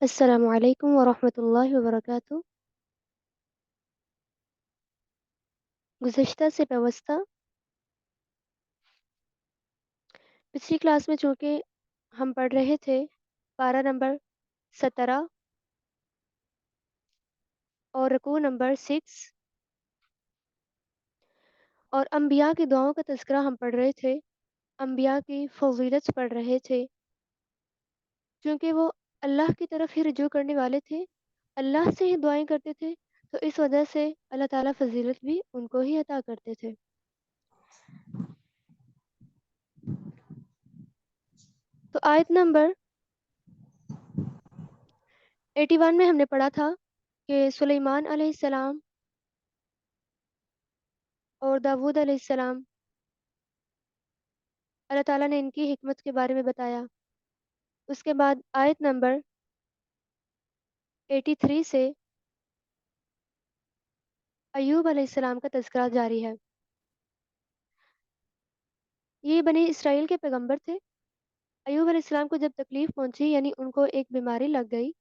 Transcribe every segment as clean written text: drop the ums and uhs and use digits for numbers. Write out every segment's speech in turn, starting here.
السلام علیکم ورحمۃ اللہ وبرکاتہ۔ گزشتہ سے پیوستہ پچھلی کلاس میں چونکہ ہم پڑھ رہے تھے پارہ نمبر 17 اور رکوع نمبر 6 اور انبیاء کی دعاؤں کا تذکرہ ہم پڑھ رہے تھے، انبیاء کی فضیلت پڑھ رہے تھے کیونکہ وہ اللہ کی طرف ہی رجوع کرنے والے تھے، اللہ سے ہی دعائیں کرتے تھے، تو اس وجہ سے اللہ تعالیٰ فضیلت بھی ان کو ہی عطا کرتے تھے۔ تو آیت نمبر 81 میں ہم نے پڑھا تھا کہ سلیمان علیہ السلام اور داود علیہ السلام، اللہ تعالیٰ نے ان کی حکمت کے بارے میں بتایا۔ اس کے بعد آیت نمبر 83 سے ایوب علیہ السلام کا تذکرہ جاری ہے۔ یہ بنی اسرائیل کے پیغمبر تھے۔ ایوب علیہ السلام کو جب تکلیف پہنچی، یعنی ان کو ایک بیماری لگ گئی،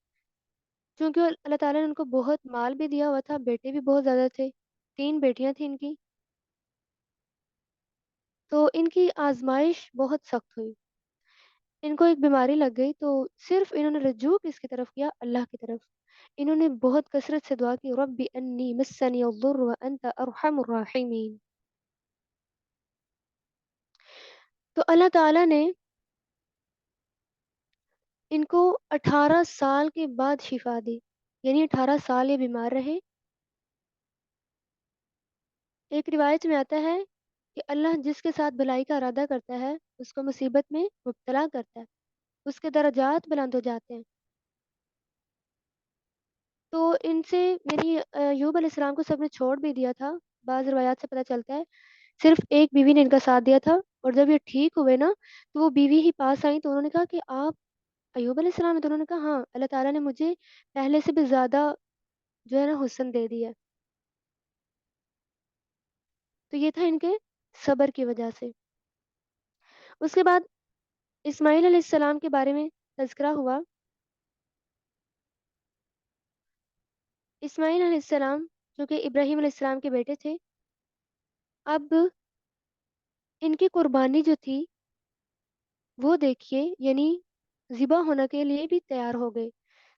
چونکہ اللہ تعالیٰ نے ان کو بہت مال بھی دیا ہوا تھا، بیٹے بھی بہت زیادہ تھے، 3 بیٹیاں تھیں ان کی، تو ان کی آزمائش بہت سخت ہوئی، ان کو ایک بیماری لگ گئی، تو صرف انہوں نے رجوع کس کی طرف کیا؟ اللہ کی طرف۔ انہوں نے بہت کثرت سے دعا کی، رب انی مسنی الضر وانت ارحم الراحمین۔ تو اللہ تعالیٰ نے ان کو 18 سال کے بعد شفا دی، یعنی 18 سال یہ بیمار رہے۔ ایک روایت میں آتا ہے کہ اللہ جس کے ساتھ بھلائی کا ارادہ کرتا ہے اس کو مصیبت میں مبتلا کرتا ہے، اس کے درجات بلند ہو جاتے ہیں۔ تو ان سے یعنی ایوب علیہ السلام کو سب نے چھوڑ بھی دیا تھا، بعض روایات سے پتہ چلتا ہے صرف ایک بیوی نے ان کا ساتھ دیا تھا، اور جب یہ ٹھیک ہوئے نا تو وہ بیوی ہی پاس آئیں، تو انہوں نے کہا کہ آپ ایوب علیہ السلام ہیں؟ تو انہوں نے کہا ہاں، اللہ تعالیٰ نے مجھے پہلے سے بھی زیادہ جو ہے نا حسن دے دیا ہے۔ تو یہ تھا ان کے صبر کی وجہ سے۔ اس کے بعد اسماعیل علیہ السلام کے بارے میں تذکرہ ہوا۔ اسماعیل علیہ السلام جو کہ ابراہیم علیہ السلام کے بیٹے تھے، اب ان کی قربانی جو تھی وہ دیکھیے، یعنی ذبح ہونے کے لیے بھی تیار ہو گئے۔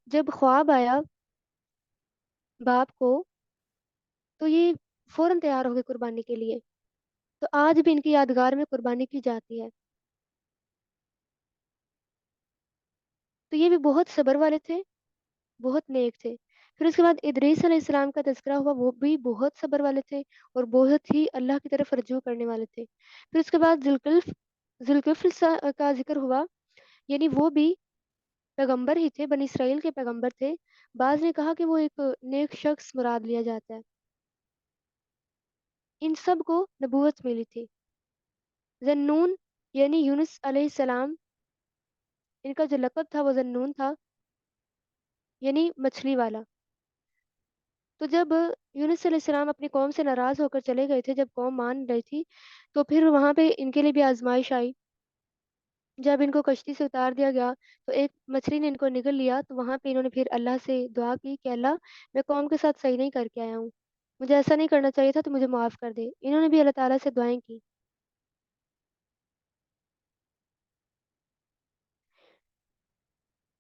جب خواب آیا باپ کو تو یہ فوراً تیار ہو گئے قربانی کے لیے، تو آج بھی ان کی یادگار میں قربانی کی جاتی ہے۔ تو یہ بھی بہت صبر والے تھے، بہت نیک تھے۔ پھر اس کے بعد ادریس علیہ السلام کا تذکرہ ہوا، وہ بھی بہت صبر والے تھے اور بہت ہی اللہ کی طرف رجوع کرنے والے تھے۔ پھر اس کے بعد ذوالکفل کا ذکر ہوا، یعنی وہ بھی پیغمبر ہی تھے، بنی اسرائیل کے پیغمبر تھے۔ بعض نے کہا کہ وہ ایک نیک شخص مراد لیا جاتا ہے۔ ان سب کو نبوت ملی تھی۔ ذنون یعنی یونس علیہ السلام، ان کا جو لقب تھا وہ ذنون تھا، یعنی مچھلی والا۔ تو جب یونس علیہ السلام اپنی قوم سے ناراض ہو کر چلے گئے تھے، جب قوم مان رہی تھی، تو پھر وہاں پہ ان کے لیے بھی آزمائش آئی۔ جب ان کو کشتی سے اتار دیا گیا تو ایک مچھلی نے ان کو نگل لیا، تو وہاں پہ انہوں نے پھر اللہ سے دعا کی کہ اللہ میں قوم کے ساتھ صحیح نہیں کر کے آیا ہوں، مجھے ایسا نہیں کرنا چاہیے تھا، تو مجھے معاف کر دے۔ انہوں نے بھی اللہ تعالیٰ سے دعائیں کی۔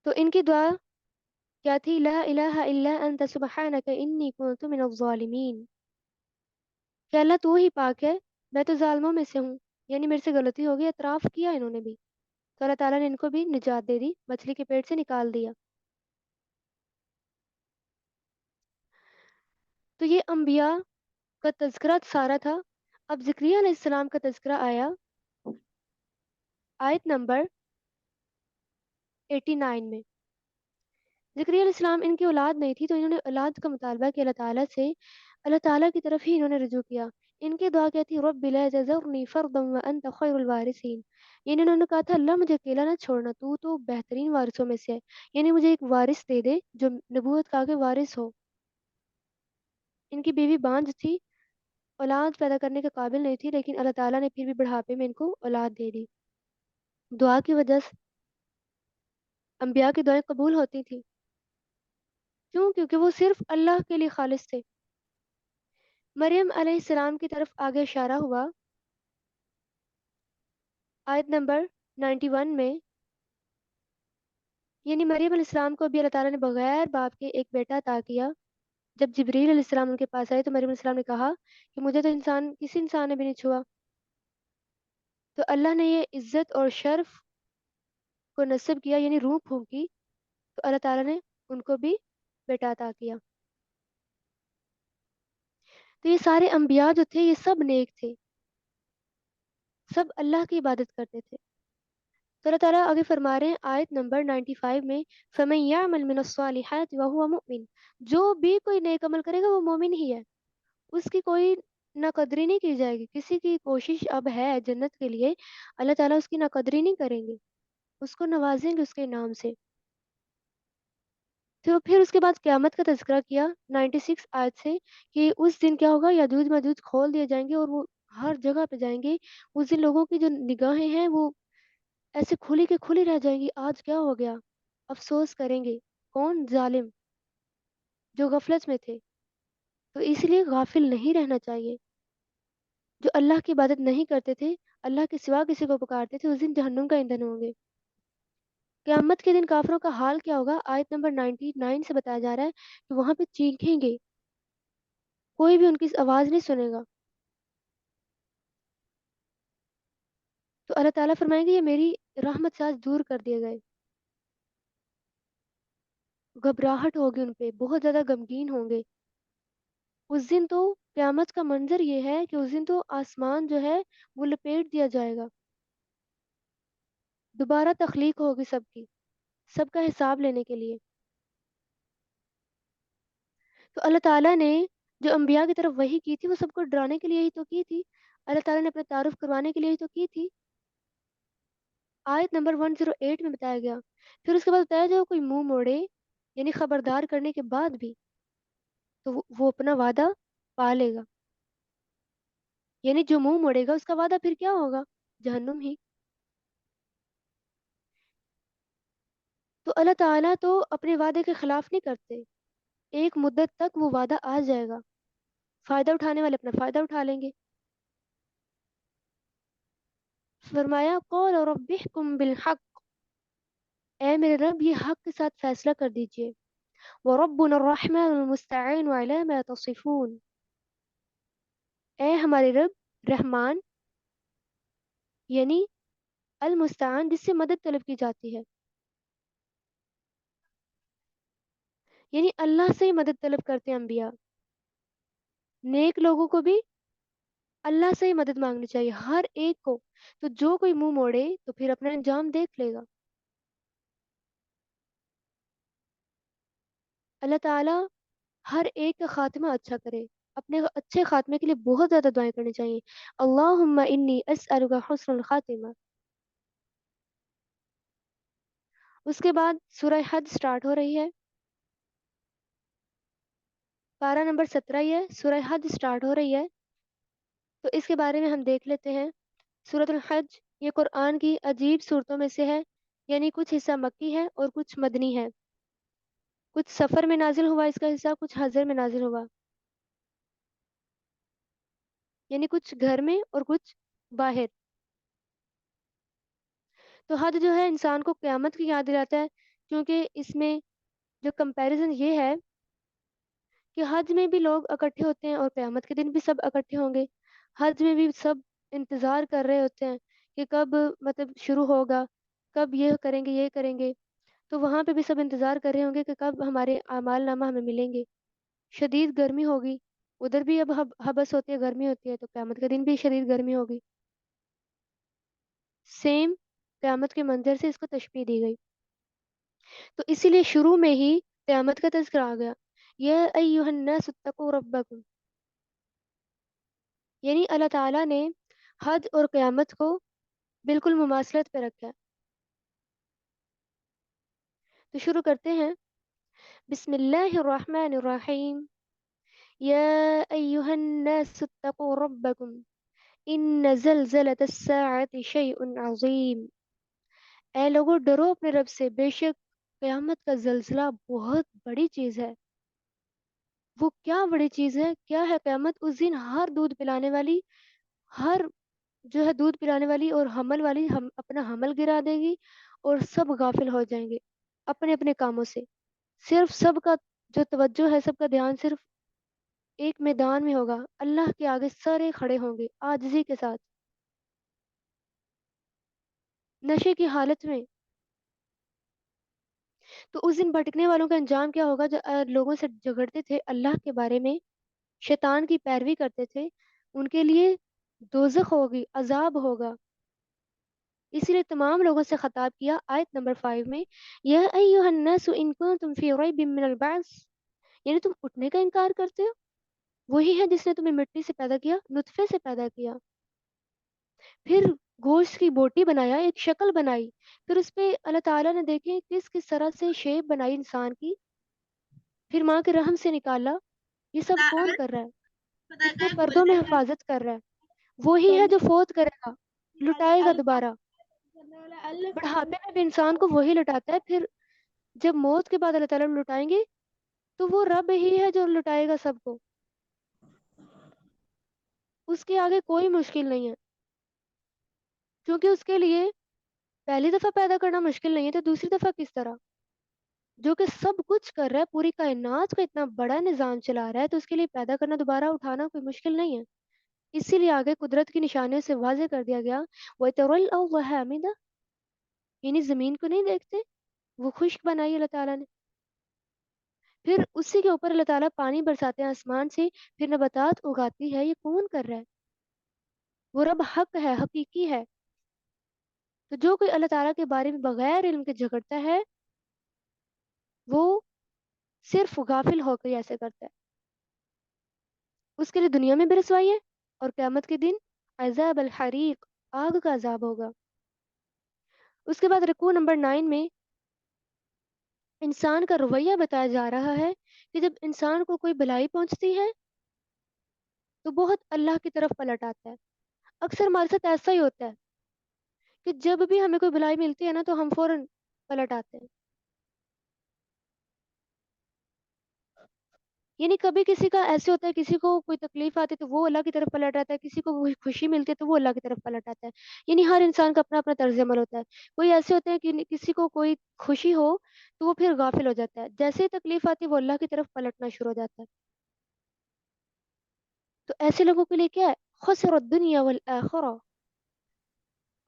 تو ان کی دعا کیا تھی؟ لا الہ الا انت سبحانک انی کنت من الظالمین، کہ اللہ تو ہی پاک ہے، میں تو ظالموں میں سے ہوں، یعنی میرے سے غلطی ہو گئی، اعتراف کیا انہوں نے بھی۔ تو اللہ تعالیٰ نے ان کو بھی نجات دے دی، مچھلی کے پیٹ سے نکال دیا۔ تو یہ انبیاء کا تذکرہ سارا تھا۔ اب ذکریہ علیہ السلام کا تذکرہ آیا آیت نمبر 89 میں۔ ذکریہ علیہ السلام ان کی اولاد نہیں تھی، تو انہوں نے اولاد کا مطالبہ کیا اللہ تعالیٰ سے، اللہ تعالیٰ کی طرف ہی انہوں نے رجوع کیا۔ ان کی دعا کیا تھی؟ رب لا تذرنی فردا وانت خیر الوارثین، یعنی انہوں نے کہا تھا اللہ مجھے اکیلا نہ چھوڑنا، تو بہترین وارثوں میں سے ہے، یعنی مجھے ایک وارث دے دے جو نبوت کا کے وارث ہو۔ ان کی بیوی بانجھ تھی، اولاد پیدا کرنے کے قابل نہیں تھی، لیکن اللہ تعالیٰ نے پھر بھی بڑھاپے میں ان کو اولاد دے دی۔ دعا کی وجہ سے انبیاء کی دعائیں قبول ہوتی تھیں۔ کیوں؟ کیونکہ وہ صرف اللہ کے لیے خالص تھے۔ مریم علیہ السلام کی طرف آگے اشارہ ہوا آیت نمبر 91 میں، یعنی مریم علیہ السلام کو بھی اللہ تعالیٰ نے بغیر باپ کے ایک بیٹا عطا کیا۔ جب جبریل علیہ السلام ان کے پاس آئے تو مریم علیہ السلام نے کہا کہ مجھے تو کسی انسان نے بھی نہیں چھوا، تو اللہ نے یہ عزت اور شرف کو نصب کیا، یعنی روح پھونکی، تو اللہ تعالیٰ نے ان کو بھی بیٹا عطا کیا۔ تو یہ سارے انبیاء جو تھے یہ سب نیک تھے، سب اللہ کی عبادت کرتے تھے۔ تو اللہ تعالیٰ آگے فرما رہے ہیں آیت نمبر 95 میں، فَمَن يَعْمَلْ مِنَ الصَّالِحَاتِ وَهُوَ مُؤْمِنٌ، جو بھی کوئی نیک عمل کرے گا وہ مومن ہی ہے، اس کی کوئی ناقدری نہیں کی جائے گی۔ کسی کی کوشش اب ہے جنت کے لیے، اللہ تعالیٰ اس کی ناقدری نہیں کریں گے، اس کو نوازیں گے اس کے انعام سے۔ تو پھر اس کے بعد قیامت کا تذکرہ کیا 96 آیت سے، کہ اس دن کیا ہوگا، یاجوج ماجوج کھول دیے جائیں گے اور وہ ہر جگہ پہ جائیں گے۔ اس دن لوگوں کی جو نگاہیں ہیں وہ ایسے کھلی کے کھلی رہ جائیں گی، آج کیا ہو گیا، افسوس کریں گے۔ کون؟ ظالم، جو غفلت میں تھے۔ تو اس لیے غافل نہیں رہنا چاہیے۔ جو اللہ کی عبادت نہیں کرتے تھے، اللہ کے سوا کسی کو پکارتے تھے، اس دن جہنم کا ایندھن ہوں گے۔ قیامت کے دن کافروں کا حال کیا ہوگا؟ آیت نمبر 99 سے بتایا جا رہا ہے کہ وہاں پہ چیخیں گے، کوئی بھی ان کی آواز نہیں سنے گا۔ تو اللہ تعالیٰ فرمائیں گے یہ میری رحمت سے آج دور کر دیے گئے۔ گھبراہٹ ہوگی ان پہ، بہت زیادہ غمگین ہوں گے۔ اس دن تو قیامت کا منظر یہ ہے کہ اس دن تو آسمان جو ہے وہ لپیٹ دیا جائے گا، دوبارہ تخلیق ہوگی سب کی، سب کا حساب لینے کے لیے۔ تو اللہ تعالیٰ نے جو انبیاء کی طرف وحی کی تھی وہ سب کو ڈرانے کے لیے ہی تو کی تھی، اللہ تعالیٰ نے اپنا تعارف کروانے کے لیے ہی تو کی تھی۔ آیت نمبر 108 میں بتایا گیا، پھر اس کے بعد بتایا جو کوئی منہ موڑے، یعنی خبردار کرنے کے بعد بھی، تو وہ اپنا وعدہ پالے گا، یعنی جو منہ موڑے گا اس کا وعدہ پھر کیا ہوگا؟ جہنم ہی۔ تو اللہ تعالیٰ تو اپنے وعدے کے خلاف نہیں کرتے، ایک مدت تک وہ وعدہ آ جائے گا، فائدہ اٹھانے والے اپنا فائدہ اٹھا لیں گے۔ فرمایا قول رب احکم بالحق، اے میرے رب یہ حق کے ساتھ فیصلہ کر دیجئے، وربنا الرحمن المستعان علی ما تصفون، اے ہمارے رب رحمان، یعنی المستعان جس سے مدد طلب کی جاتی ہے، یعنی اللہ سے ہی مدد طلب کرتے ہیں انبیاء، نیک لوگوں کو بھی اللہ سے ہی مدد مانگنی چاہیے، ہر ایک کو۔ تو جو کوئی منہ موڑے تو پھر اپنا انجام دیکھ لے گا۔ اللہ تعالیٰ ہر ایک کا خاتمہ اچھا کرے، اپنے اچھے خاتمے کے لیے بہت زیادہ دعائیں کرنی چاہیے۔ اللہم انی اسألک حسن الخاتمہ۔ اس کے بعد سورہ حج سٹارٹ ہو رہی ہے، پارہ نمبر 17 یہ سورہ حج سٹارٹ ہو رہی ہے، تو اس کے بارے میں ہم دیکھ لیتے ہیں۔ سورۃ الحج یہ قرآن کی عجیب صورتوں میں سے ہے، یعنی کچھ حصہ مکی ہے اور کچھ مدنی ہے، کچھ سفر میں نازل ہوا اس کا حصہ، کچھ حضر میں نازل ہوا، یعنی کچھ گھر میں اور کچھ باہر۔ تو حج جو ہے انسان کو قیامت کی یاد دلاتا ہے، کیونکہ اس میں جو کمپیریزن یہ ہے کہ حج میں بھی لوگ اکٹھے ہوتے ہیں اور قیامت کے دن بھی سب اکٹھے ہوں گے۔ حج میں بھی سب انتظار کر رہے ہوتے ہیں کہ کب مطلب شروع ہوگا، کب یہ کریں گے یہ کریں گے، تو وہاں پہ بھی سب انتظار کر رہے ہوں گے کہ کب ہمارے اعمال نامہ ہمیں ملیں گے۔ شدید گرمی ہوگی، ادھر بھی اب حبس ہوتی ہے، گرمی ہوتی ہے، تو قیامت کے دن بھی شدید گرمی ہوگی، سیم قیامت کے منظر سے اس کو تشبیہ دی گئی۔ تو اسی لیے شروع میں ہی قیامت کا تذکرہ آ گیا، یا ایہا الناس اتقوا ربکم، یعنی اللہ تعالیٰ نے حج اور قیامت کو بالکل مماثلت پہ رکھا ہے۔ تو شروع کرتے ہیں، بسم اللہ الرحمن الرحیم، یا ایہا الناس اتقوا ربکم ان زلزلۃ الساعۃ شیء عظیم، اے لوگو ڈرو اپنے رب سے، بے شک قیامت کا زلزلہ بہت بڑی چیز ہے. وہ کیا بڑی چیز ہے، کیا ہے قیامت؟ اس دن ہر دودھ پلانے والی، ہر جو ہے دودھ پلانے والی اور حمل والی ہم اپنا حمل گرا دے گی، اور سب غافل ہو جائیں گے اپنے اپنے کاموں سے. صرف سب کا جو توجہ ہے، سب کا دھیان صرف ایک میدان میں ہوگا. اللہ کے آگے سارے کھڑے ہوں گے عاجزی کے ساتھ، نشے کی حالت میں. تو اس دن بھٹکنے والوں کا انجام کیا ہوگا؟ جو لوگوں سے جھگڑتے تھے اللہ کے بارے میں، شیطان کی پیروی کرتے تھے، ان کے لیے دوزخ ہوگی، عذاب ہوگا. اسی لیے تمام لوگوں سے خطاب کیا آیت نمبر 5 میں، یا ایہا الناس ان کنتم فی ریب من البعث، یعنی تم اٹھنے کا انکار کرتے ہو. وہی ہے جس نے تمہیں مٹی سے پیدا کیا، نطفے سے پیدا کیا، پھر گوشت کی بوٹی بنایا، ایک شکل بنائی، پھر اس پہ اللہ تعالیٰ نے دیکھیں کس کس طرح سے شیپ بنائی انسان کی، پھر ماں کے رحم سے نکالا. یہ سب کون کر رہا ہے؟ پتا اتنے کیا پردوں بولنے میں کا حفاظت کر رہا ہے. وہی ہے جو فوت کرے گا، لٹائے گا اللہ دوبارہ. کرنے والا اللہ بڑھاپے میں بھی انسان کو وہی لٹاتا ہے، پھر جب موت کے بعد اللہ تعالیٰ لٹائیں گے تو وہ رب ہی ہے جو لٹائے گا سب کو. اس کے آگے کوئی مشکل نہیں ہے، کیونکہ اس کے لیے پہلی دفعہ پیدا کرنا مشکل نہیں ہے، تو دوسری دفعہ کس طرح؟ جو کہ سب کچھ کر رہا ہے، پوری کائنات کا اتنا بڑا نظام چلا رہا ہے، تو اس کے لیے پیدا کرنا، دوبارہ اٹھانا کوئی مشکل نہیں ہے. اسی لیے آگے قدرت کی نشانیوں سے واضح کر دیا گیا، وَتَرَى الْأَرْضَ هَامِدَةً، یعنی زمین کو نہیں دیکھتے، وہ خشک بنائی اللہ تعالیٰ نے. پھر اسی کے اوپر اللہ تعالیٰ پانی برساتے ہیں آسمان سے، پھر نباتات اگاتی ہے. یہ کون کر رہا ہے؟ وہ رب حق ہے، حقیقی ہے. تو جو کوئی اللہ تعالیٰ کے بارے میں بغیر علم کے جھگڑتا ہے، وہ صرف غافل ہو کر ایسے کرتا ہے. اس کے لیے دنیا میں بھی رسوائی ہے، اور قیامت کے دن عذاب الحریق، آگ کا عذاب ہوگا. اس کے بعد رکوع نمبر 9 میں انسان کا رویہ بتایا جا رہا ہے کہ جب انسان کو کوئی بھلائی پہنچتی ہے تو بہت اللہ کی طرف پلٹ آتا ہے. اکثر ہمارے ساتھ ایسا ہی ہوتا ہے کہ جب بھی ہمیں کوئی بھلائی ملتی ہے نا تو ہم فوراً پلٹ آتے ہیں. یعنی کبھی کسی کا ایسے ہوتا ہے، کسی کو کوئی تکلیف آتی ہے تو وہ اللہ کی طرف پلٹ آتا ہے، کسی کو کوئی خوشی ملتی ہے تو وہ اللہ کی طرف پلٹ آتا ہے. یعنی ہر انسان کا اپنا اپنا طرز عمل ہوتا ہے. کوئی ایسے ہوتے ہیں کہ کسی کو کوئی خوشی ہو تو وہ پھر غافل ہو جاتا ہے، جیسے ہی تکلیف آتی ہے وہ اللہ کی طرف پلٹنا شروع ہو جاتا ہے. تو ایسے لوگوں کے لیے کیا ہے؟ خسر الدنیا والآخرہ،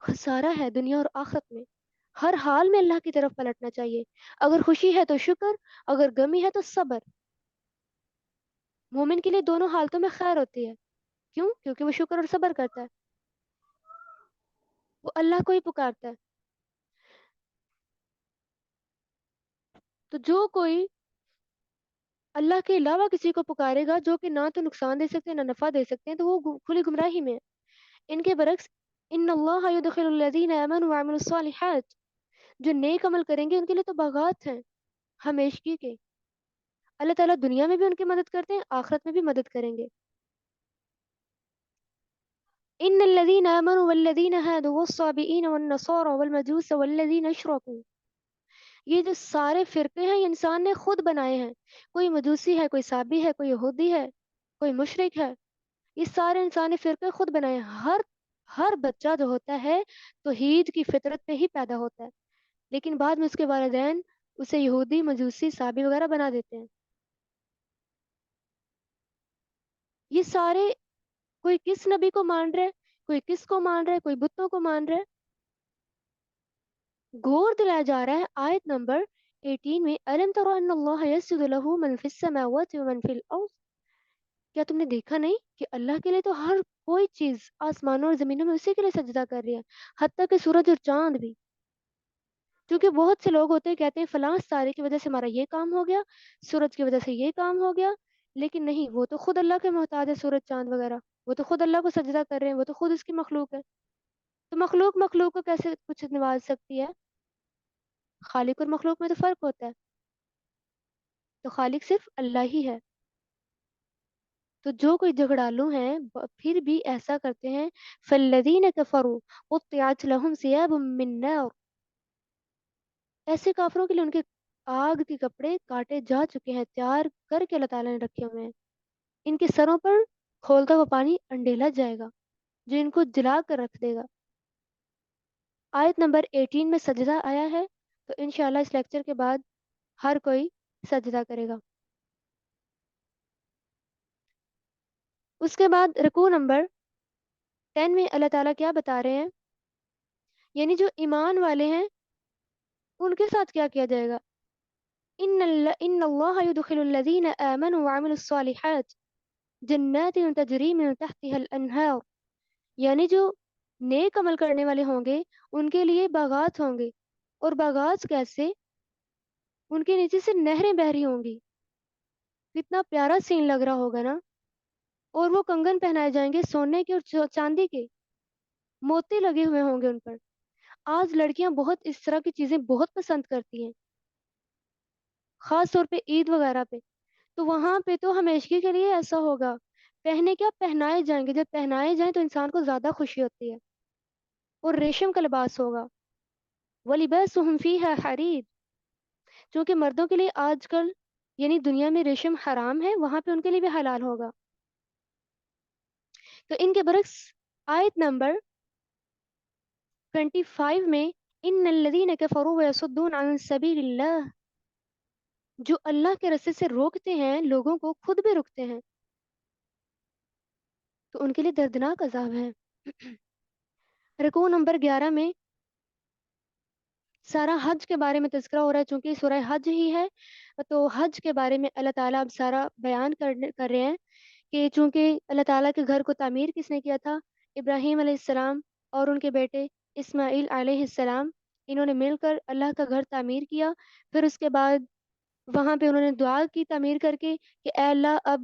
خسارہ ہے دنیا اور آخرت میں. ہر حال میں اللہ کی طرف پلٹنا چاہیے. اگر خوشی ہے تو شکر، اگر غمی ہے تو صبر. مومن کے لیے دونوں حالتوں میں خیر ہوتی ہے. کیوں؟ کیونکہ وہ شکر اور صبر کرتا ہے، وہ اللہ کو ہی پکارتا ہے. تو جو کوئی اللہ کے علاوہ کسی کو پکارے گا جو کہ نہ تو نقصان دے سکتے ہیں نہ نفع دے سکتے ہیں، تو وہ کھلی گمراہی میں ہے. ان کے برعکس، ان اللہ یدخل الذین آمنوا وعملوا الصالحات، جو نیک عمل کریں گے ان کے لیے تو باغات ہیں ہمیشگی کے. اللہ تعالیٰ دنیا میں بھی ان کی مدد کرتے ہیں، آخرت میں بھی مدد کریں گے. ان الذين آمنوا والذين هادوا والصابئين والنصارى والمجوس والذين اشركوا، یہ جو سارے فرقے ہیں یہ انسان نے خود بنائے ہیں. کوئی مجوسی ہے، کوئی صابی ہے، کوئی یہودی ہے، کوئی مشرک ہے. یہ سارے انسان نے فرقے خود بنائے ہیں. ہر بچہ جو ہوتا ہے توحید کی فطرت پہ ہی پیدا ہوتا ہے، لیکن بعد میں اس کے والدین اسے یہودی، مجوسی، صابی وغیرہ بنا دیتے ہیں. یہ سارے، کوئی کس نبی کو مان رہا ہے، کوئی کس کو مان رہا ہے، کوئی بتوں کو مان رہا ہے. غور دلایا جا رہا ہے آیت نمبر 18 میں، أَلَمْ تَرَ أَنَّ اللَّهَ يَسْجُدُ لَهُ مَنْ فِي السَّمَاوَاتِ وَمَنْ فِي الْأَرْضِ، کیا تم نے دیکھا نہیں کہ اللہ کے لیے تو ہر کوئی چیز آسمانوں اور زمینوں میں اسی کے لیے سجدہ کر رہی ہے، حتیٰ کہ سورج اور چاند بھی. کیونکہ بہت سے لوگ ہوتے ہیں کہتے ہیں فلاں ستارے کی وجہ سے ہمارا یہ کام ہو گیا، سورج کی وجہ سے یہ کام ہو گیا. لیکن نہیں، وہ تو خود اللہ کے محتاج ہے، سورج چاند وغیرہ وہ تو خود اللہ کو سجدہ کر رہے ہیں، وہ تو خود اس کی مخلوق ہے. تو مخلوق مخلوق کو کیسے کچھ نواز سکتی ہے؟ خالق اور مخلوق میں تو فرق ہوتا ہے. تو خالق صرف اللہ ہی ہے. تو جو کوئی جھگڑالو ہیں پھر بھی ایسا کرتے ہیں، فالذین کفروا قطعت لهم ثياب من نار، ایسے کافروں کے لیے ان کے آگ کے کپڑے کاٹے جا چکے ہیں، تیار کر کے اللہ تعالیٰ نے رکھے ہوئے ہیں. ان کے سروں پر کھولتا ہوا پانی انڈیلا جائے گا جو ان کو جلا کر رکھ دے گا. آیت نمبر 18 میں سجدہ آیا ہے، تو انشاءاللہ اس لیکچر کے بعد ہر کوئی سجدہ کرے گا. اس کے بعد رکوع نمبر 10 میں اللہ تعالیٰ کیا بتا رہے ہیں، یعنی جو ایمان والے ہیں ان کے ساتھ کیا کیا جائے گا. ان اللہ يدخل الذین آمنوا وعملوا الصالحات جنات تجری من تحتها الانہار، یعنی جو نیک عمل کرنے والے ہوں گے ان کے لیے باغات ہوں گے. اور باغات کیسے؟ ان کے نیچے سے نہریں بہ رہی ہوں گی. کتنا پیارا سین لگ رہا ہوگا نا. اور وہ کنگن پہنائے جائیں گے سونے کے اور چاندی کے، موتی لگے ہوئے ہوں گے ان پر. آج لڑکیاں بہت اس طرح کی چیزیں بہت پسند کرتی ہیں، خاص طور پہ عید وغیرہ پہ. تو وہاں پہ تو ہمیشگی کے لیے ایسا ہوگا. پہنے کیا پہنائے جائیں گے، جب پہنائے جائیں تو انسان کو زیادہ خوشی ہوتی ہے. اور ریشم کا لباس ہوگا. وَلِبَاسُهُمْ فِيهَا حَرِيرٌ، چونکہ مردوں کے لیے آج کل یعنی دنیا میں ریشم حرام ہے، وہاں پہ ان کے لیے بھی حلال ہوگا. تو ان کے برعکس آیت نمبر 25 میں ان الذین کفروا ویصدون عن سبیل اللہ، جو اللہ کے رستے سے روکتے ہیں لوگوں کو، خود بھی رکتے ہیں، تو ان کے لیے دردناک عذاب ہے. رکوع نمبر 11 میں سارا حج کے بارے میں تذکرہ ہو رہا ہے، چونکہ سورہ حج ہی ہے تو حج کے بارے میں اللہ تعالیٰ اب سارا بیان کر رہے ہیں کہ چونکہ اللہ تعالیٰ کے گھر کو تعمیر کس نے کیا تھا؟ ابراہیم علیہ السلام اور ان کے بیٹے اسماعیل علیہ السلام. انہوں نے مل کر اللہ کا گھر تعمیر کیا. پھر اس کے بعد وہاں پہ انہوں نے دعا کی تعمیر کر کے کہ اے اللہ اب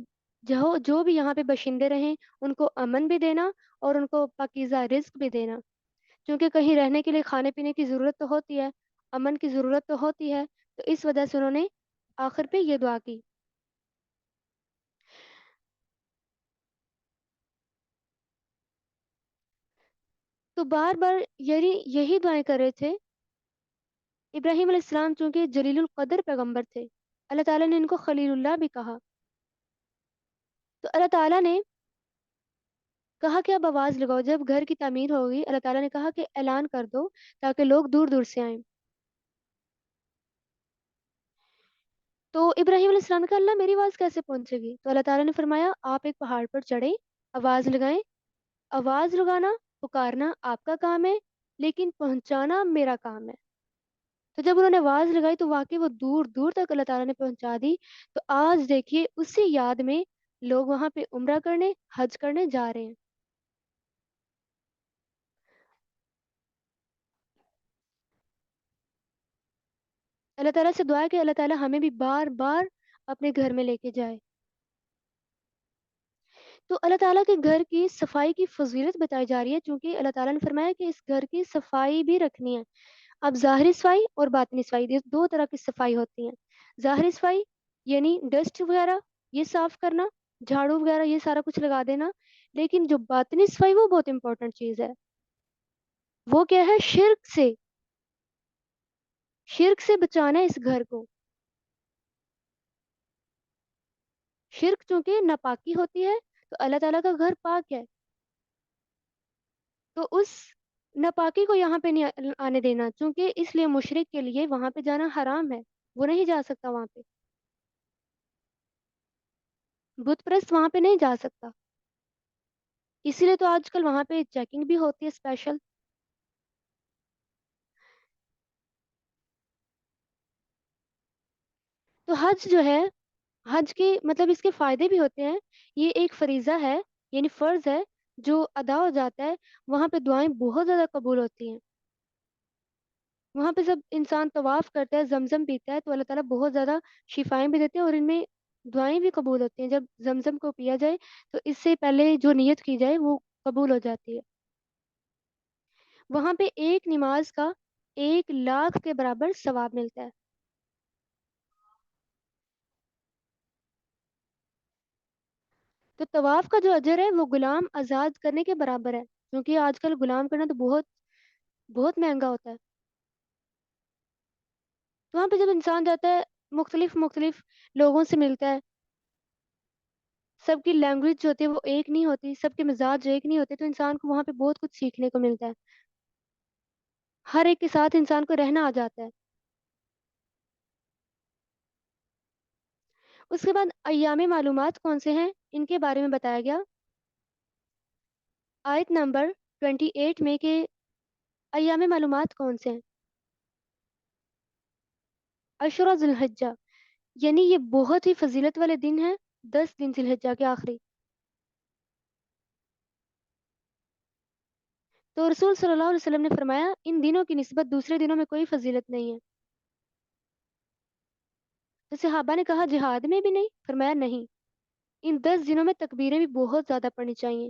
جو بھی یہاں پہ باشندے رہیں ان کو امن بھی دینا اور ان کو پاکیزہ رزق بھی دینا، کیونکہ کہیں رہنے کے لیے کھانے پینے کی ضرورت تو ہوتی ہے، امن کی ضرورت تو ہوتی ہے. تو اس وجہ سے انہوں نے آخر پہ یہ دعا کی. تو بار بار یہی دعائیں کر رہے تھے. ابراہیم علیہ السلام چونکہ جلیل القدر پیغمبر تھے، اللہ تعالیٰ نے ان کو خلیل اللہ بھی کہا. تو اللہ تعالیٰ نے کہا کہ اب آواز لگاؤ. جب گھر کی تعمیر ہوگی اللہ تعالیٰ نے کہا کہ اعلان کر دو تاکہ لوگ دور دور سے آئیں. تو ابراہیم علیہ السلام نے کہا اللہ میری آواز کیسے پہنچے گی؟ تو اللہ تعالیٰ نے فرمایا آپ ایک پہاڑ پر چڑھیں، آواز لگائیں. آواز لگانا پکارنا آپ کا کام ہے، لیکن پہنچانا میرا کام ہے. تو جب انہوں نے آواز لگائی تو واقعی وہ دور دور تک اللہ تعالیٰ نے پہنچا دی. تو آج دیکھیے اسی یاد میں لوگ وہاں پہ عمرہ کرنے حج کرنے جا رہے ہیں. اللہ تعالیٰ سے دعا ہے کہ اللہ تعالیٰ ہمیں بھی بار بار اپنے گھر میں لے کے جائے. تو اللہ تعالیٰ کے گھر کی صفائی کی فضیلت بتائی جا رہی ہے، چونکہ اللہ تعالیٰ نے فرمایا کہ اس گھر کی صفائی بھی رکھنی ہے. اب ظاہری صفائی اور باطنی صفائی، یہ دو طرح کی صفائی ہوتی ہیں. ظاہری صفائی یعنی ڈسٹ وغیرہ یہ صاف کرنا، جھاڑو وغیرہ یہ سارا کچھ لگا دینا. لیکن جو باطنی صفائی وہ بہت امپورٹنٹ چیز ہے. وہ کیا ہے؟ شرک سے. شرک سے بچانا ہے اس گھر کو. شرک چونکہ ناپاکی ہوتی ہے تو اللہ تعالیٰ کا گھر پاک ہے، تو اس ناپاکی کو یہاں پہ نہیں آنے دینا، چونکہ اس لیے مشرک کے لیے وہاں پہ جانا حرام ہے، وہ نہیں جا سکتا وہاں پہ. بت پرست وہاں پہ نہیں جا سکتا. اسی لیے تو آج کل وہاں پہ چیکنگ بھی ہوتی ہے اسپیشل. تو حج جو ہے، حج کے مطلب اس کے فائدے بھی ہوتے ہیں. یہ ایک فریضہ ہے یعنی فرض ہے جو ادا ہو جاتا ہے، وہاں پہ دعائیں بہت زیادہ قبول ہوتی ہیں. وہاں پہ جب انسان طواف کرتا ہے زمزم پیتا ہے تو اللہ تعالیٰ بہت زیادہ شفائیں بھی دیتے ہیں اور ان میں دعائیں بھی قبول ہوتی ہیں. جب زمزم کو پیا جائے تو اس سے پہلے جو نیت کی جائے وہ قبول ہو جاتی ہے. وہاں پہ ایک نماز کا 1,00,000 کے برابر ثواب ملتا ہے. تو طواف کا جو اجر ہے وہ غلام آزاد کرنے کے برابر ہے، کیونکہ آج کل غلام کرنا تو بہت بہت مہنگا ہوتا ہے. تو وہاں پہ جب انسان جاتا ہے، مختلف مختلف لوگوں سے ملتا ہے، سب کی لینگویج جو ہوتی ہے وہ ایک نہیں ہوتی، سب کے مزاج ایک نہیں ہوتے، تو انسان کو وہاں پہ بہت کچھ سیکھنے کو ملتا ہے، ہر ایک کے ساتھ انسان کو رہنا آ جاتا ہے۔ اس کے بعد ایام معلومات کون سے ہیں ان کے بارے میں بتایا گیا آیت نمبر 28 میں کہ ایام معلومات کون سے ہیں۔ عشرہ ذی الحجہ، یعنی یہ بہت ہی فضیلت والے دن ہیں، 10 دن ذی الحجہ کے آخری۔ تو رسول صلی اللہ علیہ وسلم نے فرمایا ان دنوں کی نسبت دوسرے دنوں میں کوئی فضیلت نہیں ہے۔ تو صحابہ نے کہا جہاد میں بھی نہیں؟ فرمایا نہیں، ان 10 دنوں میں تکبیریں بھی بہت زیادہ پڑھنی چاہیے۔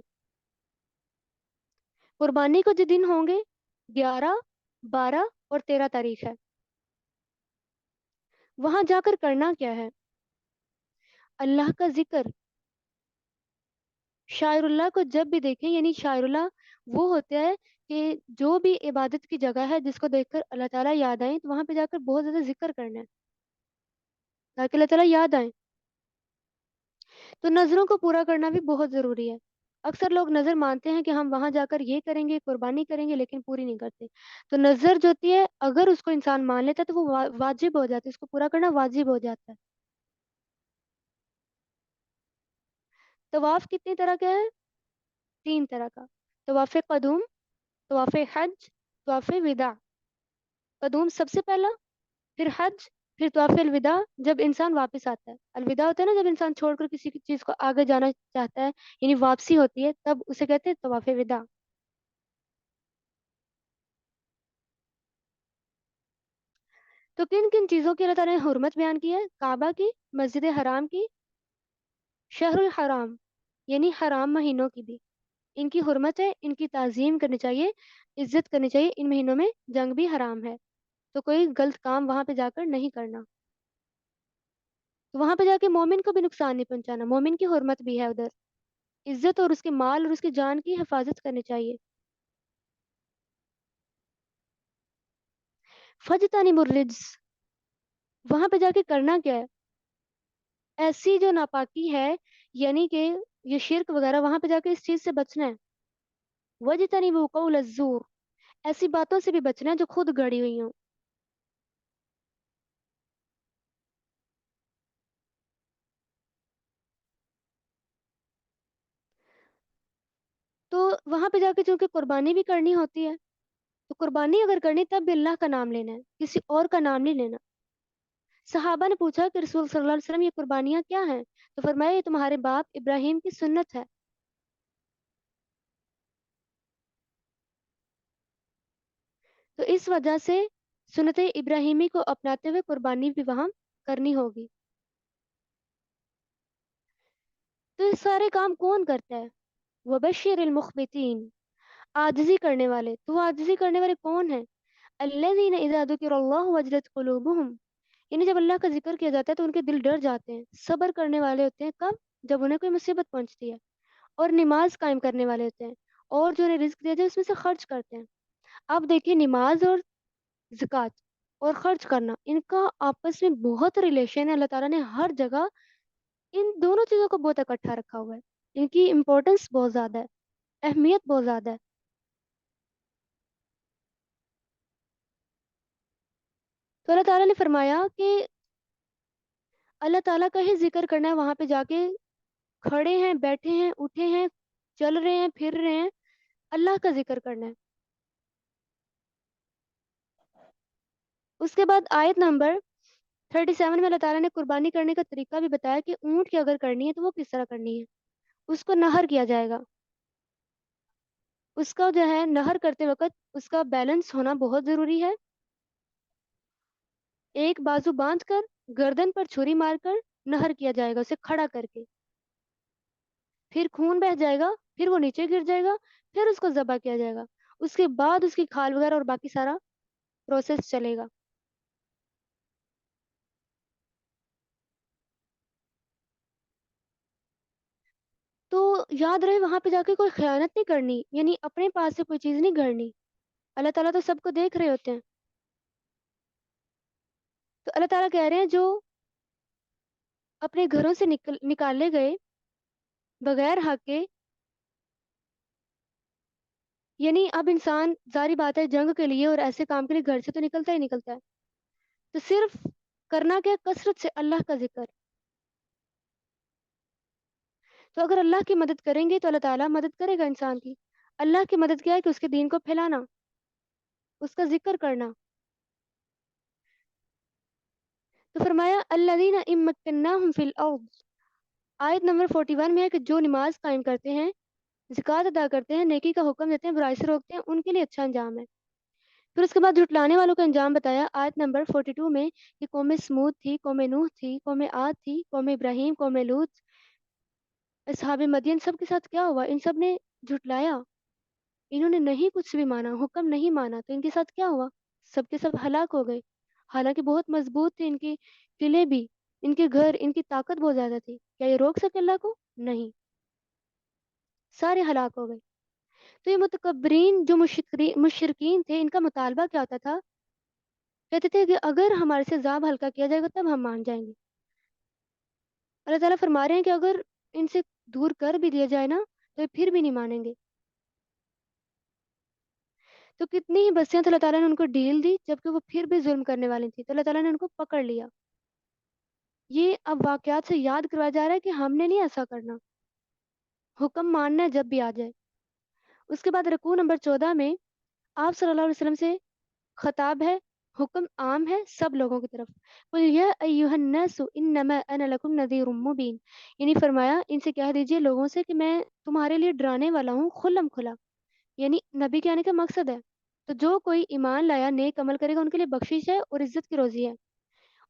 قربانی کو جو دن ہوں گے 11، 12 اور 13 تاریخ ہے۔ وہاں جا کر کرنا کیا ہے؟ اللہ کا ذکر۔ شاعر اللہ کو جب بھی دیکھیں، یعنی شاعر اللہ وہ ہوتا ہے کہ جو بھی عبادت کی جگہ ہے جس کو دیکھ کر اللہ تعالیٰ یاد آئیں، تو وہاں پہ جا کر بہت زیادہ ذکر کرنا ہے تاکہ اللہ تعالیٰ یاد آئیں۔ تو نظروں کو پورا کرنا بھی بہت ضروری ہے۔ اکثر لوگ نظر مانتے ہیں کہ ہم وہاں جا کر یہ کریں گے، قربانی کریں گے، لیکن پوری نہیں کرتے۔ تو نظر جو ہوتی ہے اگر اس کو انسان مان لیتا ہے تو وہ واجب ہو جاتی ہے، اس کو پورا کرنا واجب ہو جاتا ہے۔ طواف کتنی طرح کا ہے؟ 3 طرح کا: طواف قدوم، طواف حج، طواف وداع۔ قدوم سب سے پہلا، پھر حج، پھر طواف الوداع جب انسان واپس آتا ہے۔ الوداع ہوتا ہے نا جب انسان چھوڑ کر کسی کی چیز کو آگے جانا چاہتا ہے، یعنی واپسی ہوتی ہے، تب اسے کہتے ہیں طواف وداع۔ تو کن کن چیزوں کی اللہ تعالیٰ نے حرمت بیان کی ہے؟ کعبہ کی، مسجد حرام کی، شہر الحرام یعنی حرام مہینوں کی بھی، ان کی حرمت ہے، ان کی تعظیم کرنی چاہیے، عزت کرنی چاہیے۔ ان مہینوں میں جنگ بھی حرام ہے، تو کوئی غلط کام وہاں پہ جا کر نہیں کرنا۔ تو وہاں پہ جا کے مومن کو بھی نقصان نہیں پہنچانا، مومن کی حرمت بھی ہے ادھر، عزت اور اس کے مال اور اس کی جان کی حفاظت کرنی چاہیے۔ فجتنبوا الرجس، وہاں پہ جا کے کرنا کیا ہے؟ ایسی جو ناپاکی ہے، یعنی کہ یہ شرک وغیرہ، وہاں پہ جا کے اس چیز سے بچنا ہے۔ وجتنبوا قول الزور، ایسی باتوں سے بھی بچنا ہے جو خود گڑی ہوئی ہوں۔ تو وہاں پہ جا کے چونکہ قربانی بھی کرنی ہوتی ہے، تو قربانی اگر کرنی تب بھی اللہ کا نام لینا ہے، کسی اور کا نام نہیں لینا۔ صحابہ نے پوچھا کہ رسول صلی اللہ علیہ وسلم یہ قربانیاں کیا ہیں؟ تو فرمایا یہ تمہارے باپ ابراہیم کی سنت ہے۔ تو اس وجہ سے سنت ابراہیمی کو اپناتے ہوئے قربانی بھی وہاں کرنی ہوگی۔ تو یہ سارے کام کون کرتا ہے؟ وبشر المخبتین، عاجزی کرنے والے۔ تو وہ عاجزی کرنے والے کون ہیں؟ الذین اذا ذکر اللہ وجلت قلوبہم، یعنی جب اللہ کا ذکر کیا جاتا ہے تو ان کے دل ڈر جاتے ہیں۔ صبر کرنے والے ہوتے ہیں کب؟ جب انہیں کوئی مصیبت پہنچتی ہے۔ اور نماز قائم کرنے والے ہوتے ہیں، اور جو انہیں رزق دیا جائے اس میں سے خرچ کرتے ہیں۔ اب دیکھیے نماز اور زکوٰۃ اور خرچ کرنا، ان کا آپس میں بہت ریلیشن ہے۔ اللہ تعالیٰ نے ہر جگہ ان دونوں چیزوں کو بہت اکٹھا رکھا ہوا ہے، ان کی امپورٹنس بہت زیادہ ہے، اہمیت بہت زیادہ ہے۔ تو اللہ تعالیٰ نے فرمایا کہ اللہ تعالیٰ کا ہی ذکر کرنا ہے، وہاں پہ جا کے کھڑے ہیں، بیٹھے ہیں، اٹھے ہیں، چل رہے ہیں، پھر رہے ہیں، اللہ کا ذکر کرنا ہے۔ اس کے بعد آیت نمبر 37 میں اللہ تعالیٰ نے قربانی کرنے کا طریقہ بھی بتایا کہ اونٹ کی اگر کرنی ہے تو وہ کس طرح کرنی ہے۔ اس کو نہر کیا جائے گا، اس کا جو ہے نہر کرتے وقت اس کا بیلنس ہونا بہت ضروری ہے۔ ایک بازو باندھ کر گردن پر چھری مار کر نہر کیا جائے گا، اسے کھڑا کر کے، پھر خون بہہ جائے گا، پھر وہ نیچے گر جائے گا، پھر اس کو ذبح کیا جائے گا، اس کے بعد اس کی کھال وغیرہ اور باقی سارا پروسیس چلے گا۔ تو یاد رہے وہاں پہ جا کے کوئی خیانت نہیں کرنی، یعنی اپنے پاس سے کوئی چیز نہیں گھڑنی۔ اللہ تعالیٰ تو سب کو دیکھ رہے ہوتے ہیں۔ تو اللہ تعالیٰ کہہ رہے ہیں جو اپنے گھروں سے نکالے گئے بغیر حق کے، یعنی اب انسان ظاہری بات ہے جنگ کے لیے اور ایسے کام کے لیے گھر سے تو نکلتا ہی نکلتا ہے، تو صرف کرنا کیا، کثرت سے اللہ کا ذکر. تو اگر اللہ کی مدد کریں گے تو اللہ تعالیٰ مدد کرے گا انسان کی. اللہ کی مدد کیا ہے کہ اس کے دین کو پھیلانا، اس کا ذکر کرنا. تو فرمایا الذین ان مکناہم فی الارض، آیت نمبر 41 میں ہے کہ جو نماز قائم کرتے ہیں، زکوٰۃ ادا کرتے ہیں، نیکی کا حکم دیتے ہیں، برائی سے روکتے ہیں، ان کے لیے اچھا انجام ہے. پھر اس کے بعد جھٹلانے والوں کا انجام بتایا آیت نمبر 42 میں کہ قوم سمود تھی، قوم نوح تھی، قوم عاد تھی، قوم ابراہیم، قوم لوط، اصحاب مدین، سب کے ساتھ کیا ہوا، ان سب نے جھٹلایا، انہوں نے نہیں کچھ بھی مانا، حکم نہیں مانا، تو ان کے ساتھ کیا ہوا، سب کے سب ہلاک ہو گئے. حالانکہ بہت مضبوط تھے ان کے قلعے بھی، ان کے گھر، ان کی طاقت بہت زیادہ تھی. کیا یہ روک سکے اللہ کو؟ نہیں، سارے ہلاک ہو گئے. تو یہ متکبرین جو مشرکین تھے، ان کا مطالبہ کیا ہوتا تھا، کہتے تھے کہ اگر ہمارے سے عذاب ہلکا کیا جائے گا تب ہم مان جائیں گے. اللہ تعالیٰ فرما رہے ہیں کہ اگر ان سے دور کر بھی دیا جائے نا تو یہ پھر بھی نہیں مانیں گے. تو کتنی ہی بستیاں تو اللہ تعالیٰ نے ان کو ڈھیل دی جبکہ وہ پھر بھی ظلم کرنے والی تھی، تو اللہ تعالیٰ نے ان کو پکڑ لیا. یہ اب واقعات سے یاد کروایا جا رہا ہے کہ ہم نے نہیں ایسا کرنا، حکم ماننا ہے جب بھی آ جائے. اس کے بعد رکوع نمبر 14 میں آپ صلی اللہ علیہ وسلم سے خطاب ہے، حکم عام ہے سب لوگوں کی طرف. قل یا ایہا الناس انما انا لکم نذیر مبین، یعنی فرمایا ان سے کہہ دیجئے لوگوں سے کہ میں تمہارے لیے ڈرانے والا ہوں کھلم کھلا. یعنی نبی کے آنے کا مقصد ہے تو جو کوئی ایمان لایا نیک عمل کرے گا ان کے لیے بخشش ہے اور عزت کی روزی ہے،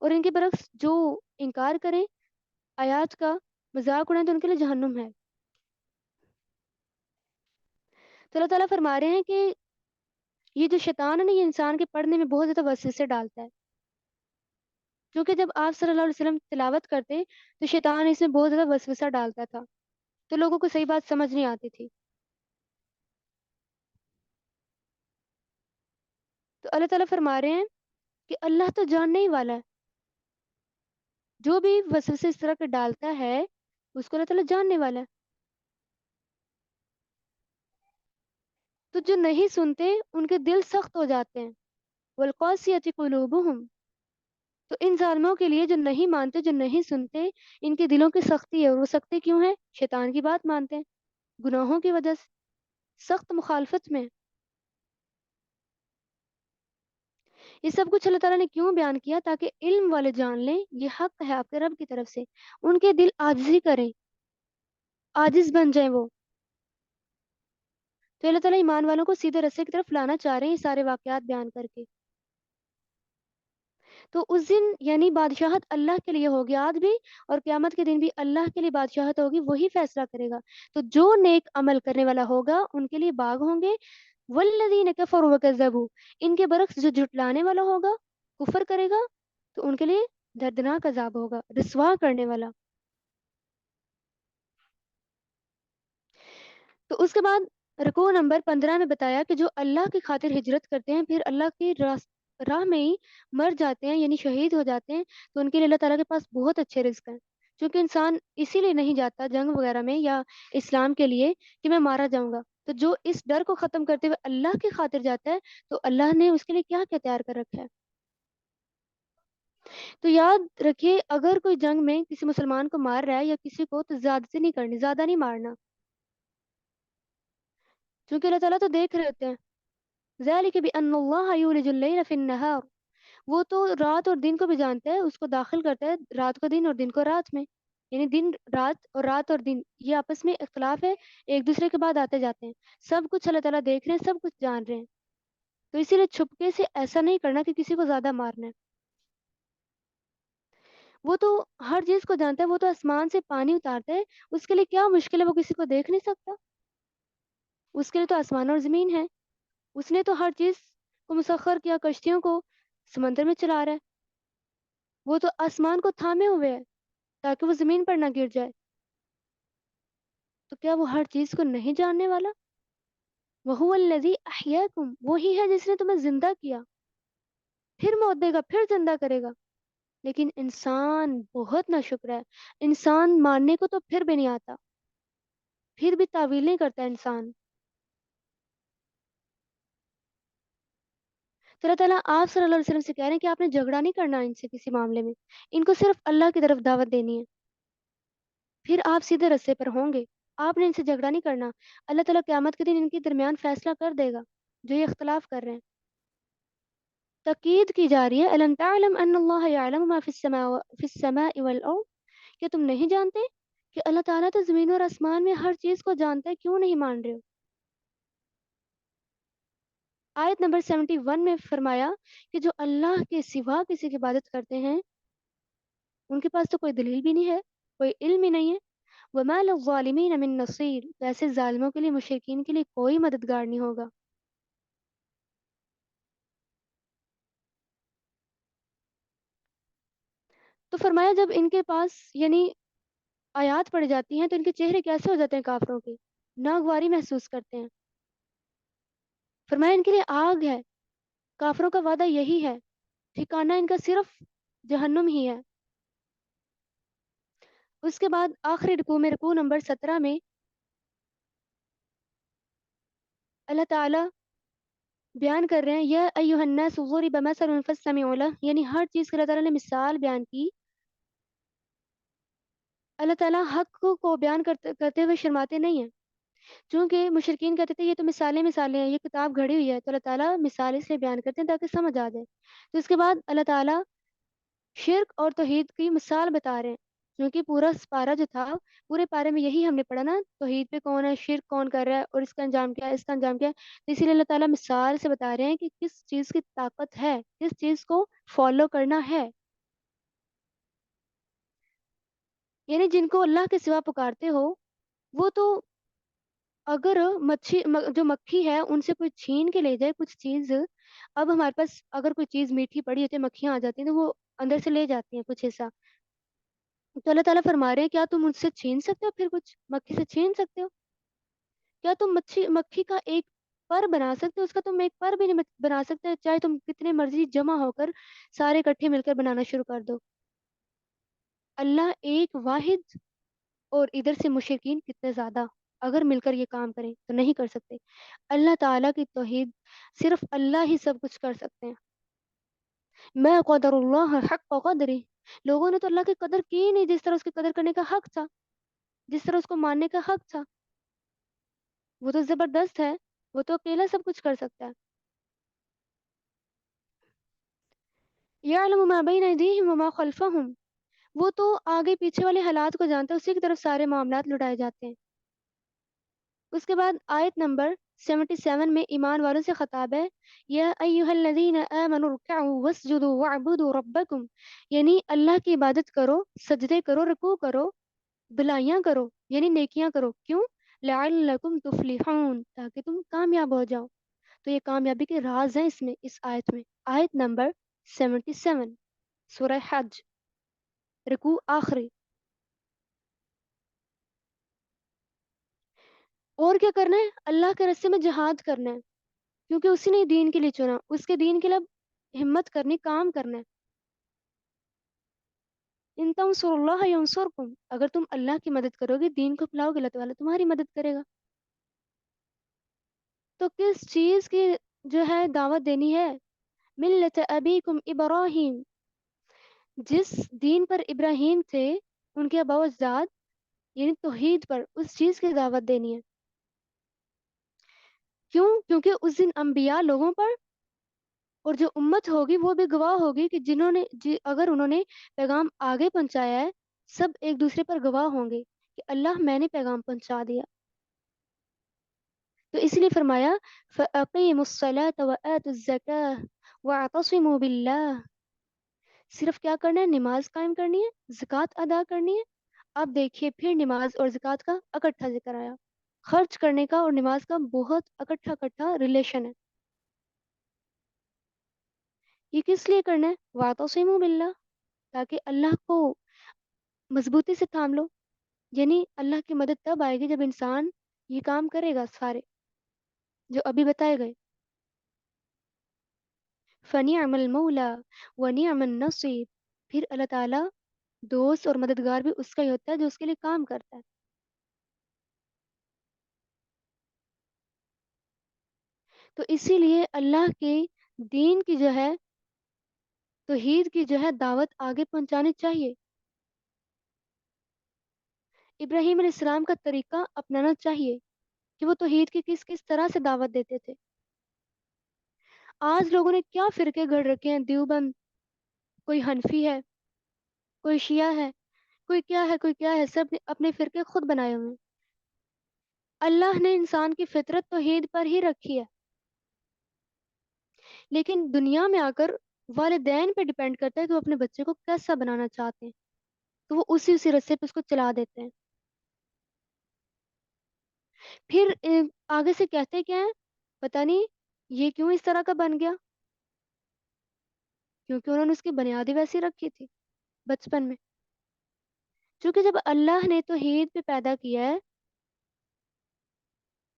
اور ان کے برعکس جو انکار کریں آیات کا، مذاق اڑائیں، تو ان کے لیے جہنم ہے. تو اللہ تعالیٰ فرما رہے ہیں کہ یہ جو شیطان ہے نا، یہ انسان کے پڑھنے میں بہت زیادہ وسوسے ڈالتا ہے. کیونکہ جب آپ صلی اللہ علیہ وسلم تلاوت کرتے تو شیطان اس میں بہت زیادہ وسوسہ ڈالتا تھا، تو لوگوں کو صحیح بات سمجھ نہیں آتی تھی. تو اللہ تعالیٰ فرما رہے ہیں کہ اللہ تو جاننے ہی والا ہے، جو بھی وسوسے اس طرح کے ڈالتا ہے اس کو اللہ تعالیٰ جاننے والا ہے. تو جو نہیں سنتے ان کے دل سخت ہو جاتے ہیں، والقاسیۃ قلوبہم، تو ان ظالموں کے لیے جو نہیں مانتے، جو نہیں سنتے، ان کے دلوں کی سختی ہے. اور وہ سختی کیوں ہے؟ شیطان کی بات مانتے ہیں، گناہوں کی وجہ سے، سخت مخالفت میں. یہ سب کچھ اللہ تعالیٰ نے کیوں بیان کیا؟ تاکہ علم والے جان لیں یہ حق ہے آپ کے رب کی طرف سے، ان کے دل عاجزی کریں، عاجز بن جائیں وہ. تو اللہ تعالیٰ ایمان والوں کو سیدھے رستے کی طرف لانا چاہ رہے ہیں یہ سارے واقعات بیان کر کے. تو اس دن یعنی بادشاہت اللہ کے لیے ہوگی آج بھی، اور قیامت کے دن بھی اللہ کے لیے بادشاہت ہوگی، وہی فیصلہ کرے گا. تو جو نیک عمل کرنے والا ہوگا ان کے لیے باغ ہوں گے، والذین کفروا وکذبوا، ان کے برعکس جو جھٹلانے والا ہوگا، کفر کرے گا، تو ان کے لیے دردناک عذاب ہوگا، رسوا کرنے والا. تو اس کے بعد رکوع نمبر 15 میں بتایا کہ جو اللہ کی خاطر ہجرت کرتے ہیں پھر اللہ کی راہ میں ہی مر جاتے ہیں، یعنی شہید ہو جاتے ہیں، تو ان کے لیے اللہ تعالیٰ کے پاس بہت اچھے رزق ہیں. چونکہ انسان اسی لیے نہیں جاتا جنگ وغیرہ میں یا اسلام کے لیے کہ میں مارا جاؤں گا، تو جو اس ڈر کو ختم کرتے ہوئے اللہ کی خاطر جاتا ہے تو اللہ نے اس کے لیے کیا کیا تیار کر رکھا ہے. تو یاد رکھیے اگر کوئی جنگ میں کسی مسلمان کو مار رہا ہے یا کسی کو، تو زیادتی نہیں کرنی، زیادہ نہیں مارنا، کیونکہ اللہ تعالیٰ تو دیکھ رہے ہوتے ہیں. ذَلِكَ بِأَنَّ اللَّهَ يُولِجُ اللَّيْلَ فِي النَّهَارِ، وہ تو رات اور دن کو بھی جانتا ہے، اس کو داخل کرتا ہے رات کو دن اور دن کو رات میں، یعنی دن رات اور رات اور دن یہ آپس میں اختلاف ہے، ایک دوسرے کے بعد آتے جاتے ہیں. سب کچھ اللہ تعالیٰ دیکھ رہے ہیں، سب کچھ جان رہے ہیں. تو اسی لیے چھپکے سے ایسا نہیں کرنا کہ کسی کو زیادہ مارنا ہے. وہ تو ہر چیز کو جانتا ہے، وہ تو آسمان سے پانی اتارتا ہے، اس کے لیے کیا مشکل ہے، وہ کسی کو دیکھ نہیں سکتا؟ اس کے لیے تو آسمان اور زمین ہے، اس نے تو ہر چیز کو مسخر کیا، کشتیوں کو سمندر میں چلا رہا ہے، وہ تو آسمان کو تھامے ہوئے ہے تاکہ وہ زمین پر نہ گر جائے. تو کیا وہ ہر چیز کو نہیں جاننے والا؟ وَهُوَ الَّذِي أَحْيَاكُمْ، وہی ہے جس نے تمہیں زندہ کیا، پھر موت دے گا، پھر زندہ کرے گا. لیکن انسان بہت ناشکر ہے. انسان ماننے کو تو پھر بھی نہیں آتا، پھر بھی تعویلیں کرتا ہے انسان. تو اللہ تعالیٰ آپ صلی اللہ علیہ وسلم سے کہہ رہے ہیں کہ آپ نے جھگڑا نہیں کرنا ان سے کسی معاملے میں، ان کو صرف اللہ کی طرف دعوت دینی ہے، پھر آپ سیدھے رستے پر ہوں گے. آپ نے ان سے جھگڑا نہیں کرنا. اللہ تعالیٰ قیامت کے دن ان کے درمیان فیصلہ کر دے گا جو یہ اختلاف کر رہے ہیں. تاکید کی جا رہی ہے الم تعلم ان اللہ یعلم ما فی السماء والارض. کیا تم نہیں جانتے کہ اللہ تعالیٰ تو زمین اور آسمان میں ہر چیز کو جانتا ہے؟ کیوں نہیں مان رہے ہو؟ آیت نمبر 71 میں فرمایا کہ جو اللہ کے سوا کسی کی عبادت کرتے ہیں ان کے پاس تو کوئی دلیل بھی نہیں ہے، کوئی علم ہی نہیں ہے. وَمَا لِلظَّالِمِينَ مِن نَصِيرٍ. ویسے ظالموں کے لیے، مشرکین کے لیے کوئی مددگار نہیں ہوگا. تو فرمایا جب ان کے پاس یعنی آیات پڑھ جاتی ہیں تو ان کے چہرے کیسے ہو جاتے ہیں کافروں کے، ناگواری محسوس کرتے ہیں. فرمایا ان کے لیے آگ ہے، کافروں کا وعدہ یہی ہے، ٹھکانہ ان کا صرف جہنم ہی ہے. اس کے بعد آخری رکوع میں، رکوع نمبر 17 میں اللہ تعالیٰ بیان کر رہے ہیں یا ایھا الناس ضرب مثل فاستمعوا له. یعنی ہر چیز کے اللہ تعالیٰ نے مثال بیان کی. اللہ تعالیٰ حق کو بیان کرتے ہوئے شرماتے نہیں ہیں. چونکہ مشرکین کہتے تھے یہ تو مثالیں مثالیں ہیں، یہ کتاب گھڑی ہوئی ہے، تو اللہ تعالیٰ مثال اس لیے بیان کرتے ہیں تاکہ سمجھ آ جائے. تو اس کے بعد اللہ تعالیٰ شرک اور توحید کی مثال بتا رہے ہیں. کیونکہ پورا پارہ جو تھا، پورے پارے میں یہی ہم نے پڑھا نا، توحید پہ کون ہے، شرک کون کر رہا ہے، اور اس کا انجام کیا ہے، اس کا انجام کیا ہے. تو اسی لیے اللہ تعالیٰ مثال سے بتا رہے ہیں کہ کس چیز کی طاقت ہے، کس چیز کو فالو کرنا ہے. یعنی جن کو اللہ کے سوا پکارتے ہو وہ تو، اگر جو مکھی ہے ان سے کوئی چھین کے لے جائے کچھ چیز. اب ہمارے پاس اگر کوئی چیز میٹھی پڑی ہوتی ہے، مکھیاں آ جاتی ہیں تو وہ اندر سے لے جاتی ہیں کچھ حصہ. تو اللہ تعالیٰ فرما رہے ہیں کیا تم ان سے چھین سکتے ہو؟ پھر کچھ مکھی سے چھین سکتے ہو؟ کیا تم مکھی کا ایک پر بنا سکتے ہو؟ اس کا تم ایک پر بھی نہیں بنا سکتے، چاہے تم کتنے مرضی جمع ہو کر سارے اکٹھے مل کر بنانا شروع کر دو. اللہ ایک واحد، اور ادھر سے مشرکین کتنے زیادہ، اگر مل کر یہ کام کریں تو نہیں کر سکتے. اللہ تعالیٰ کی توحید، صرف اللہ ہی سب کچھ کر سکتے ہیں. میں قدر اللہ حق قدری. لوگوں نے تو اللہ کی قدر کی ہی نہیں جس طرح اس کی قدر کرنے کا حق تھا، جس طرح اس کو ماننے کا حق تھا. وہ تو زبردست ہے، وہ تو اکیلا سب کچھ کر سکتا ہے. یعلم ما بین ایدیہم وما خلفہم. وہ تو آگے پیچھے والے حالات کو جانتا ہے، اسی کی طرف سارے معاملات لٹائے جاتے ہیں. اس کے بعد آیت نمبر 77 میں ایمان والوں سے خطاب ہے یا ایھا الذین آمنوا ارکعوا واسجدوا واعبدوا ربکم. یعنی اللہ کی عبادت کرو، سجدے کرو، رکوع کرو، بھلائیاں کرو، یعنی نیکیاں کرو. کیوں؟ لعلکم تفلحون. تاکہ تم کامیاب ہو جاؤ. تو یہ کامیابی کے راز ہیں اس میں، اس آیت میں. آیت نمبر 77 سورہ حج، رکوع آخری. اور کیا کرنا ہے؟ اللہ کے راستے میں جہاد کرنا ہے، کیونکہ اسی نے دین کے لیے چنا، اس کے دین کے لیے ہمت کرنی، کام کرنا ہے. ان تنصروا اللہ ینصرکم. اگر تم اللہ کی مدد کرو گے، دین کو پھیلاؤ گے، اللہ تعالیٰ تمہاری مدد کرے گا. تو کس چیز کی جو ہے دعوت دینی ہے؟ ملت ابیکم ابراہیم. جس دین پر ابراہیم تھے، ان کے آباء و اجداد، یعنی توحید پر، اس چیز کی دعوت دینی ہے. کیوں؟ کیونکہ اس دن انبیاء لوگوں پر، اور جو امت ہوگی وہ بھی گواہ ہوگی کہ جنہوں نے اگر انہوں نے پیغام آگے پہنچایا ہے، سب ایک دوسرے پر گواہ ہوں گے کہ اللہ میں نے پیغام پہنچا دیا. تو اس لیے فرمایا فَأَقِيمُوا الصَّلَاةَ وَآتُوا الزَّكَاةَ وَاعْتَصِمُوا بِاللَّهِ. صرف کیا کرنا ہے؟ نماز قائم کرنی ہے، زکوٰۃ ادا کرنی ہے. اب دیکھیے پھر نماز اور زکوٰۃ کا اکٹھا ذکر آیا. خرچ کرنے کا اور نماز کا بہت اکٹھا اکٹھا ریلیشن ہے. یہ کس لیے کرنا ہے؟ وَاعْتَصِمُوا بِاللَّهِ. تاکہ اللہ کو مضبوطی سے تھام لو. یعنی اللہ کی مدد تب آئے گی جب انسان یہ کام کرے گا سارے جو ابھی بتائے گئے. فَنِعْمَ الْمَوْلَى وَنِعْمَ النَّصِيرُ. پھر اللہ تعالیٰ دوست اور مددگار بھی اس کا ہی ہوتا ہے جو اس کے لیے کام کرتا ہے. تو اسی لیے اللہ کے دین کی جو ہے توحید کی جو ہے دعوت آگے پہنچانی چاہیے. ابراہیم علیہ السلام کا طریقہ اپنانا چاہیے کہ وہ توحید کی کس کس طرح سے دعوت دیتے تھے. آج لوگوں نے کیا فرقے گھڑ رکھے ہیں، دیوبند، کوئی حنفی ہے، کوئی شیعہ ہے، کوئی کیا ہے، کوئی کیا ہے، سب نے اپنے فرقے خود بنائے ہوئے ہیں. اللہ نے انسان کی فطرت توحید پر ہی رکھی ہے، لیکن دنیا میں آ کر والدین پہ ڈیپینڈ کرتا ہے کہ وہ اپنے بچے کو کیسا بنانا چاہتے ہیں، تو وہ اسی رستے پہ اس کو چلا دیتے ہیں. پھر آگے سے کہتے کیا ہیں، پتہ نہیں یہ کیوں اس طرح کا بن گیا، کیونکہ انہوں نے اس کی بنیادی ویسی رکھی تھی بچپن میں. چونکہ جب اللہ نے توحید پہ پیدا کیا ہے،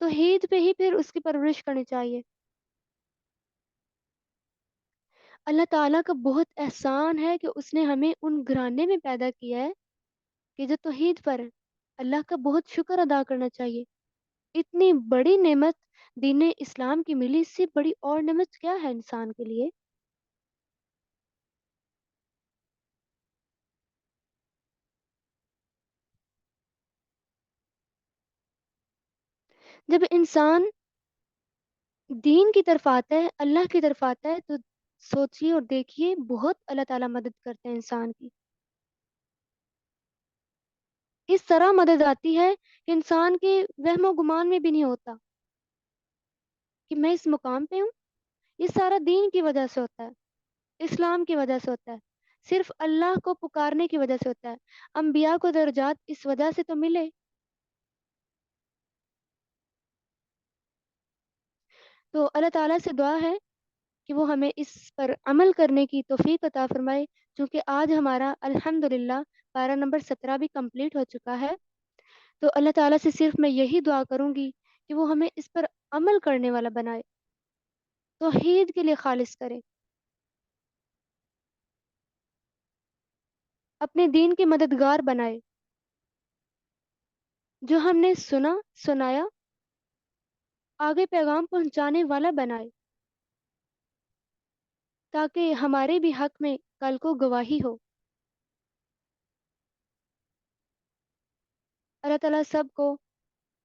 توحید پہ ہی پھر اس کی پرورش کرنی چاہیے. اللہ تعالیٰ کا بہت احسان ہے کہ اس نے ہمیں ان گھرانے میں پیدا کیا ہے کہ جو توحید پر ہے. اللہ کا بہت شکر ادا کرنا چاہیے. اتنی بڑی نعمت دین اسلام کی ملی، اس سے بڑی اور نعمت کیا ہے انسان کے لیے. جب انسان دین کی طرف آتا ہے، اللہ کی طرف آتا ہے، تو سوچیے اور دیکھیے بہت اللہ تعالیٰ مدد کرتے ہیں انسان کی. اس طرح مدد آتی ہے کہ انسان کے وہم و گمان میں بھی نہیں ہوتا کہ میں اس مقام پہ ہوں. یہ سارا دین کی وجہ سے ہوتا ہے، اسلام کی وجہ سے ہوتا ہے، صرف اللہ کو پکارنے کی وجہ سے ہوتا ہے. انبیاء کو درجات اس وجہ سے تو ملے. تو اللہ تعالیٰ سے دعا ہے کہ وہ ہمیں اس پر عمل کرنے کی توفیق عطا فرمائے. چونکہ آج ہمارا الحمدللہ پارہ نمبر 17 بھی کمپلیٹ ہو چکا ہے. تو اللہ تعالیٰ سے صرف میں یہی دعا کروں گی کہ وہ ہمیں اس پر عمل کرنے والا بنائے، توحید کے لیے خالص کرے، اپنے دین کے مددگار بنائے، جو ہم نے سنا سنایا آگے پیغام پہنچانے والا بنائے، تاکہ ہمارے بھی حق میں کل کو گواہی ہو. اللہ تعالیٰ سب کو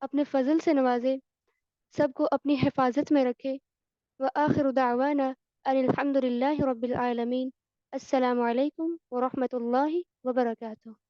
اپنے فضل سے نوازے، سب کو اپنی حفاظت میں رکھے. وآخر دعوانا ان الحمد للہ رب العالمین. السلام علیکم ورحمۃ اللہ وبرکاتہ.